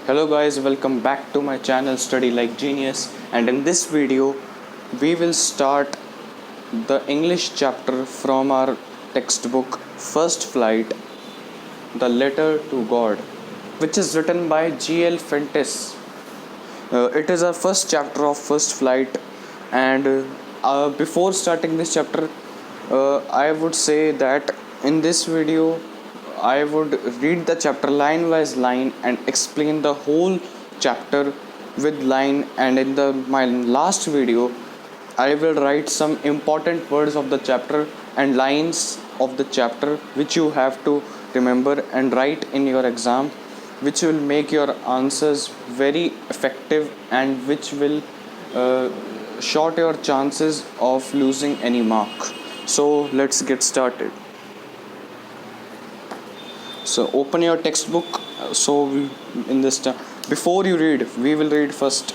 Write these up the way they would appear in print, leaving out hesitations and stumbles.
Hello guys, welcome back to my channel Study Like Genius, and in this video we will start the English chapter from our textbook First Flight, The Letter to God, which is written by G.L. Fentis. It is our first chapter of First Flight, and before starting this chapter, I would say that in this video I would read the chapter line by line and explain the whole chapter with line, and in my last video I will write some important words of the chapter and lines of the chapter which you have to remember and write in your exam, which will make your answers very effective and which will short your chances of losing any mark. So let's get started. So open your textbook. Before you read, we will read first.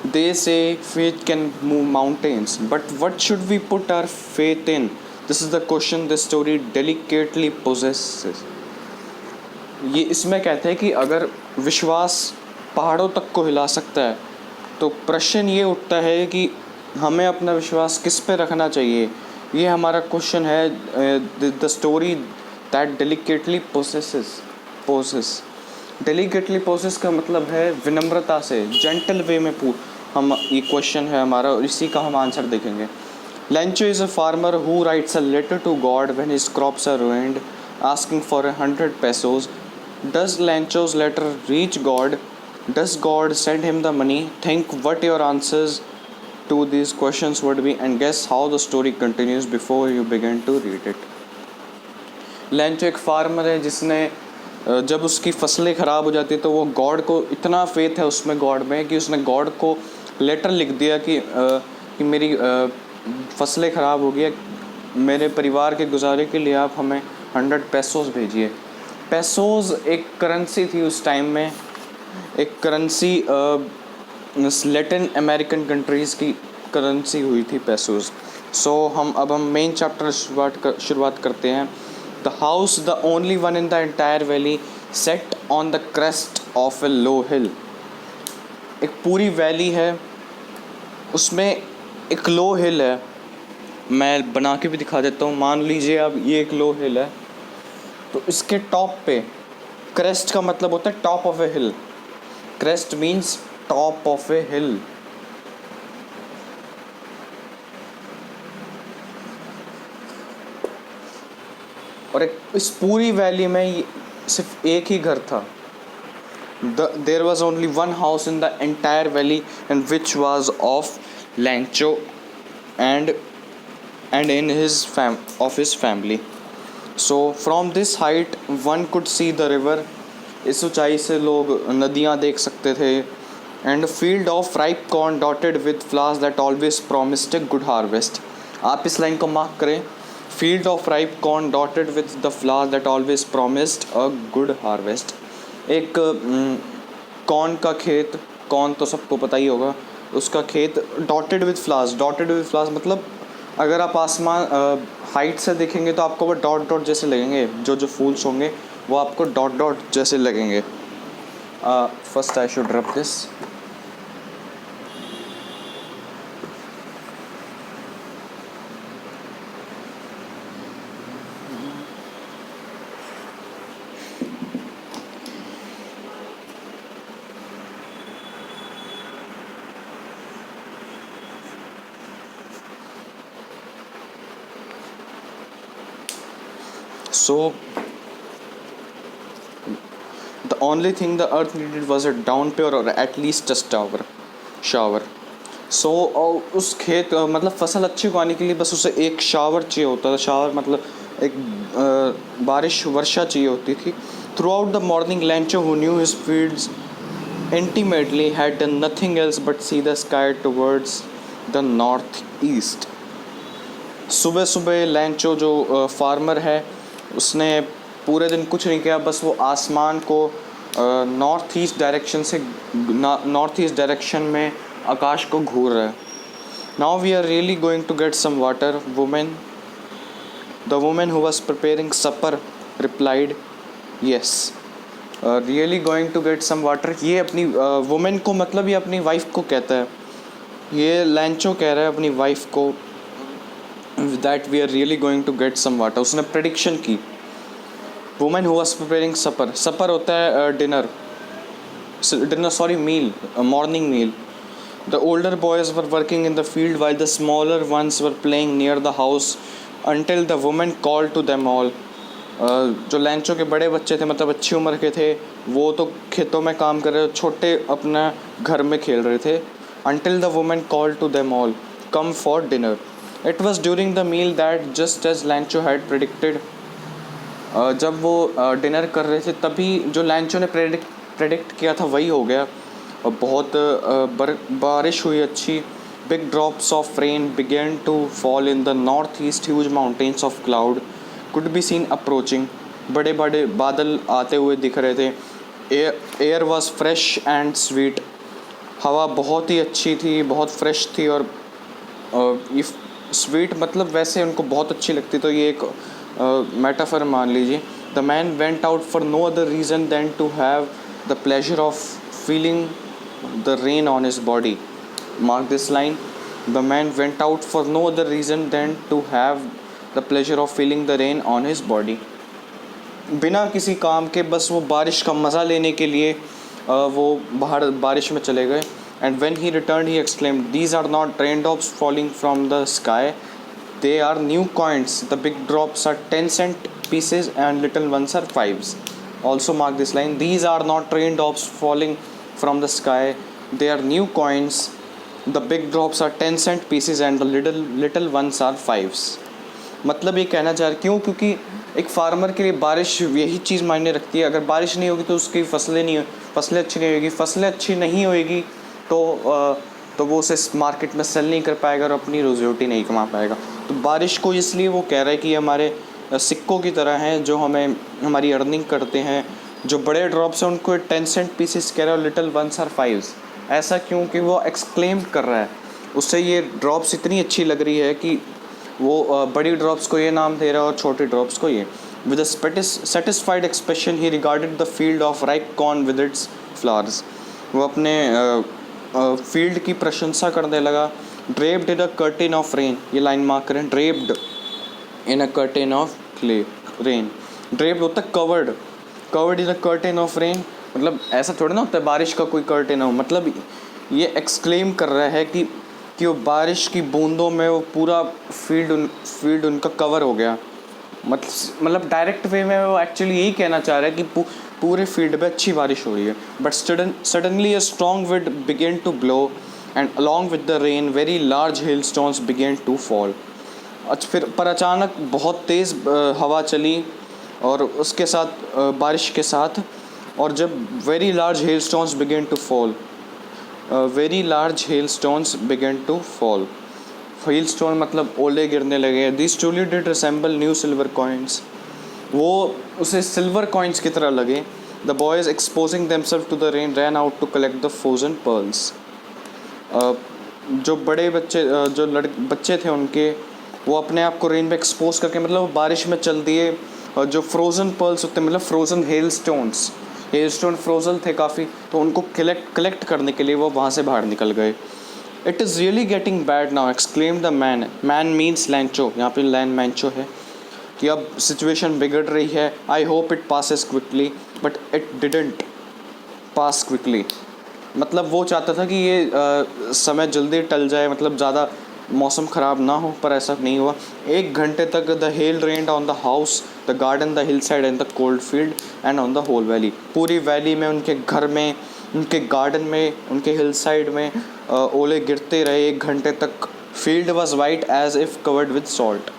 They say faith can move mountains, but what should we put our faith in? This is the question the story delicately possesses. ये इसमें कहते हैं कि अगर विश्वास पहाड़ों तक को हिला सकता है, तो प्रश्न ये उठता है कि हमें अपना विश्वास किस पे रखना चाहिए. ये हमारा क्वेश्चन है. The story that delicately poses. Delicately poses का मतलब है विनम्रता से, जेंटल वे में हम ये क्वेश्चन है हमारा, और इसी का हम आंसर देखेंगे. Lancho is a farmer who writes a letter to God when his crops are ruined, asking for 100 pesos. Does Lancho's letter reach God? Does God send him the money? Think what your answers to these questions would be and guess how the story continues before you begin to read it. लैंचो एक farmer है जिसने जब उसकी फसलें ख़राब हो जाती है तो वो गॉड को, इतना फेथ है उसमें गॉड में कि उसने गॉड को लेटर लिख दिया कि मेरी फसलें ख़राब हो गई, मेरे परिवार के गुजारे के लिए आप हमें 100 पेसोस भेजिए. पेसोस एक करेंसी थी उस टाइम में, एक करेंसी लैटिन अमेरिकन कंट्रीज़ की करेंसी हुई थी पेसोस. सो हम मेन चैप्टर शुरुआत करते हैं. The house, the only one in the entire valley, set on the crest of a low hill. एक पूरी वैली है, उसमें एक लो हिल है. मैं बना के भी दिखा देता हूँ. मान लीजिए अब ये एक लो हिल है, तो इसके टॉप पे, क्रेस्ट का मतलब होता है top of a hill. Crest means top of a hill. और इस पूरी वैली में सिर्फ एक ही घर था. There was only one house in the entire valley, and which was of Lancho and in his family. So from this height one could see the river. इस ऊंचाई से लोग नदियाँ देख सकते थे. And a field of ripe corn dotted with flowers that always promised a good harvest. आप इस लाइन को मार्क करें. Field of ripe corn dotted with the flowers that always promised a good harvest. एक corn का खेत, corn तो सबको पता ही होगा, उसका खेत डॉटेड विथ फ्लावर्स मतलब अगर आप आसमान हाइट से देखेंगे तो आपको वो डॉट डॉट जैसे लगेंगे. जो फूल्स होंगे वो आपको डॉट डॉट जैसे लगेंगे. First I should rub this. So the only thing the earth needed was a downpour or at least a shower. So उस खेत मतलब फसल अच्छी उगाने के लिए बस उसे एक शावर चाहिए होता था. शावर मतलब एक बारिश, वर्षा चाहिए होती थी. Throughout the morning, Lancho, who knew his fields intimately, had done nothing else but see the sky towards the northeast. सुबह सुबह लैंचो जो फार्मर है उसने पूरे दिन कुछ नहीं किया, बस वो आसमान को नॉर्थ ईस्ट डायरेक्शन में आकाश को घूर रहा है. Now we are really going to get some water. The women who was preparing supper replied, "Yes." Really going to get some water, ये अपनी वुमेन को, मतलब ये अपनी वाइफ को कहता है, ये लैंचो कह रहा है अपनी वाइफ को that we are really going to get some water. उसने प्रेडिक्शन की। Women who was preparing supper, supper होता है dinner, sorry meal, morning meal. The older boys were working in the field while the smaller ones were playing near the house until the women call to them all. जो Lencho के बड़े बच्चे थे, मतलब अच्छी उम्र के थे, वो तो खेतों में काम कर रहे थे, छोटे अपना घर में खेल रहे थे। Until the women call to them all come for dinner. It was during the meal that just as Lencho had predicted. जब वो डिनर कर रहे थे तभी जो लैंचो ने प्रेडिक्ट किया था वही हो गया। और बहुत बारिश हुई अच्छी। Big drops of rain began to fall in the north east. Huge mountains of cloud could be seen approaching. बड़े बड़े बादल आते हुए दिख रहे थे। Air was fresh and sweet. हवा बहुत ही अच्छी थी, बहुत फ्रेश थी। और इफ़ स्वीट मतलब वैसे उनको बहुत अच्छी लगती, तो ये एक मेटाफर मान लीजिए। The man went out for no other reason than to have the pleasure of feeling the rain on his body. Mark this line, the man went out for no other reason than to have the pleasure of feeling the rain on his body. बिना किसी काम के बस वो बारिश का मज़ा लेने के लिए वो बाहर बारिश में चले गए। And when he return he exclaimed, these are not rain drops falling from the sky, they are new coins. The big drops are 10-cent pieces and little ones are 5s. Also mark this line, these are not raindrops falling from the sky, they are new coins. The big drops are 10-cent pieces and the little ones are 5s. मतलब ये कहना चाह रहे क्यों, क्योंकि एक farmer के लिए बारिश यही चीज़ मायने रखती है। अगर बारिश नहीं होगी तो उसकी फसलें अच्छी नहीं होगी। फसलें अच्छी नहीं होएगी तो वो उसे मार्केट में सेल नहीं कर पाएगा और अपनी रोजी रोटी नहीं कमा पाएगा। तो बारिश को इसलिए वो कह रहा है कि हमारे सिक्कों की तरह हैं जो हमें हमारी अर्निंग करते हैं। जो बड़े ड्रॉप्स हैं उनको 10-cent पीसेस कह रहा है और लिटिल वंस आर 5s। ऐसा क्योंकि वो एक्सक्लेम कर रहा है, उससे ये ड्रॉप्स इतनी अच्छी लग रही है कि वो बड़ी ड्रॉप्स को ये नाम दे रहा है और छोटे ड्रॉप्स को ये। With a satisfied expression he regarded the field of ripe corn with its flowers. वो अपने फील्ड की प्रशंसा करने लगा। Draped in a curtain of rain, ये लाइन मार्क करें, draped in a curtain of rain. Draped होता है covered in a curtain of rain, मतलब ऐसा थोड़ा ना होता है बारिश का कोई कर्टेन हो। मतलब ये एक्सक्लेम कर रहा है कि वो बारिश की बूंदों में वो पूरा फील्ड उनका कवर हो गया। मतलब डायरेक्ट वे में वो एक्चुअली यही कहना चाह रहा है कि पूरे फील्ड में अच्छी बारिश हो रही है। But suddenly a strong wind began to blow and along with the rain very large hail stones began to fall. पर अचानक बहुत तेज़ हवा चली और उसके साथ बारिश के साथ, और जब very large hail stones began to fall, very large hail stones began to fall. Hail stone मतलब ओले गिरने लगे। This truly did resemble new silver coins, वो उसे सिल्वर कॉइन्स की तरह लगे। The boys exposing themselves to the rain ran out to collect the frozen pearls. जो बड़े बच्चे बच्चे थे उनके, वो अपने आप को रेन में एक्सपोज करके, मतलब बारिश में चल दिए। और जो फ्रोज़न पर्ल्स होते हैं, मतलब फ्रोज़न हेल स्टोन फ्रोज़न थे काफ़ी, तो उनको कलेक्ट करने के लिए वो वहाँ से बाहर निकल गए। It is really getting bad now exclaim the man means लैंचो, यहाँ पे लैंचो है, कि अब सिचुएशन बिगड़ रही है। I hope it passes quickly but it didn't pass quickly. मतलब वो चाहता था कि ये समय जल्दी टल जाए, मतलब ज़्यादा मौसम ख़राब ना हो, पर ऐसा नहीं हुआ। 1 घंटे तक the hail rained on the house, the garden, the hill side and the cold field and on the whole valley. पूरी वैली में, उनके घर में, उनके गार्डन में, उनके हिल साइड में ओले गिरते रहे 1 घंटे तक। Field was white as if covered with salt.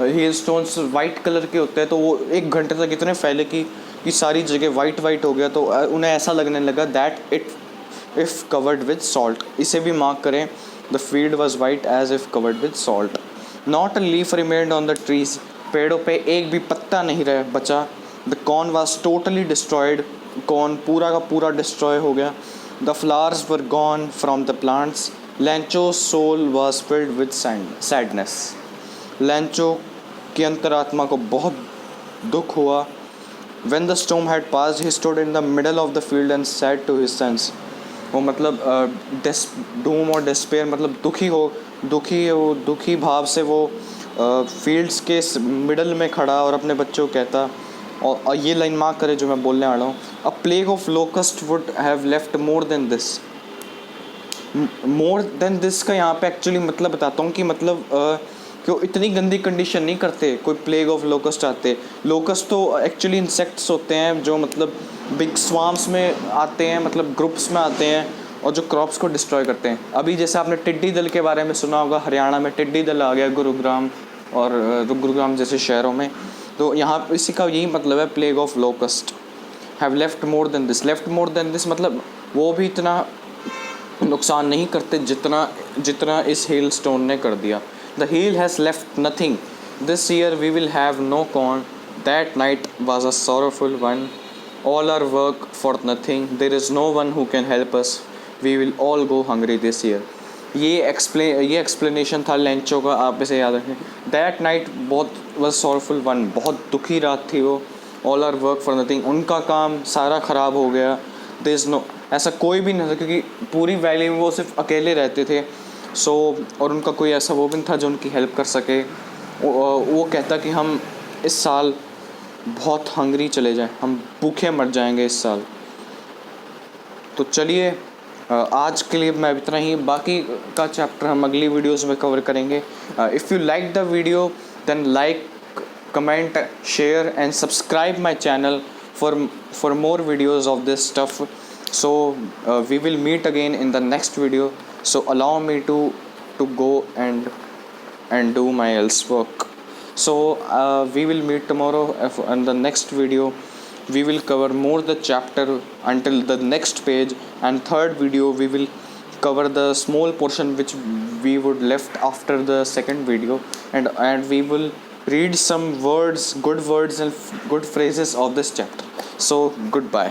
Hail stones white colour के होते हैं, तो वो 1 घंटे तक इतने फैले कि सारी जगह वाइट हो गया। तो उन्हें ऐसा लगने लगा that it if covered with salt. इसे भी मार्क करें, the field was white as if covered with salt. Not a leaf remained on the trees, पेड़ों पे एक भी पत्ता नहीं रह बचा। The corn was totally destroyed, corn पूरा का पूरा डिस्ट्रॉय हो गया। The flowers were gone from the plants, Lencho soul was filled with sadness. Lencho की अंतरात्मा को बहुत दुख हुआ When the storm had passed, he stood in the middle of the field and said to his sons. वो मतलब डूम और despair मतलब दुखी भाव से वो फील्ड्स के मिडल में खड़ा और अपने बच्चों को कहता, और ये लाइन मार्क करे जो मैं बोलने आ रहा हूँ. अ plague of locust would have left more than this. More than this का यहाँ पे एक्चुअली मतलब बताता हूँ कि मतलब कि वो इतनी गंदी कंडीशन नहीं करते कोई प्लेग ऑफ लोकस्ट आते. लोकस्ट तो एक्चुअली इंसेक्ट्स होते हैं जो मतलब बिग स्वाम्स में आते हैं, मतलब ग्रुप्स में आते हैं और जो क्रॉप्स को डिस्ट्रॉय करते हैं. अभी जैसे आपने टिड्डी दल के बारे में सुना होगा, हरियाणा में टिड्डी दल आ गया गुरुग्राम जैसे शहरों में. तो यहाँ इसी का यही मतलब है plague of locust have left more than this. Left more than this मतलब वो भी इतना नुकसान नहीं करते जितना इस हेल स्टोन ने कर दिया. The hail has left nothing. This year we will have no corn. That night was a sorrowful one. All our work for nothing. There is no one who can help us. We will all go hungry this year. ये explanation था Lencho का, आप इसे याद रखें. That night बहुत was sorrowful one, बहुत दुखी रात थी वो. All our work for nothing, उनका काम सारा ख़राब हो गया. देयर इज़ नो, ऐसा कोई भी नहीं था क्योंकि पूरी वैली में वो सिर्फ अकेले रहते थे. और उनका कोई ऐसा वो भी नहीं था जो उनकी हेल्प कर सके. वो कहता कि हम इस साल बहुत हंग्री चले जाएं, हम भूखे मर जाएंगे इस साल. तो चलिए आज के लिए मैं इतना ही. बाकी का चैप्टर हम अगली वीडियोस में कवर करेंगे. If you like the video then like, comment, share and subscribe my channel for more videos of this stuff. So we will meet again in the next video. So allow me to go and do my else work. So we will meet tomorrow in the next video. We will cover more the chapter until the next page, and third video we will cover the small portion which we would left after the second video, and we will read some words, good words and good phrases of this chapter. So goodbye.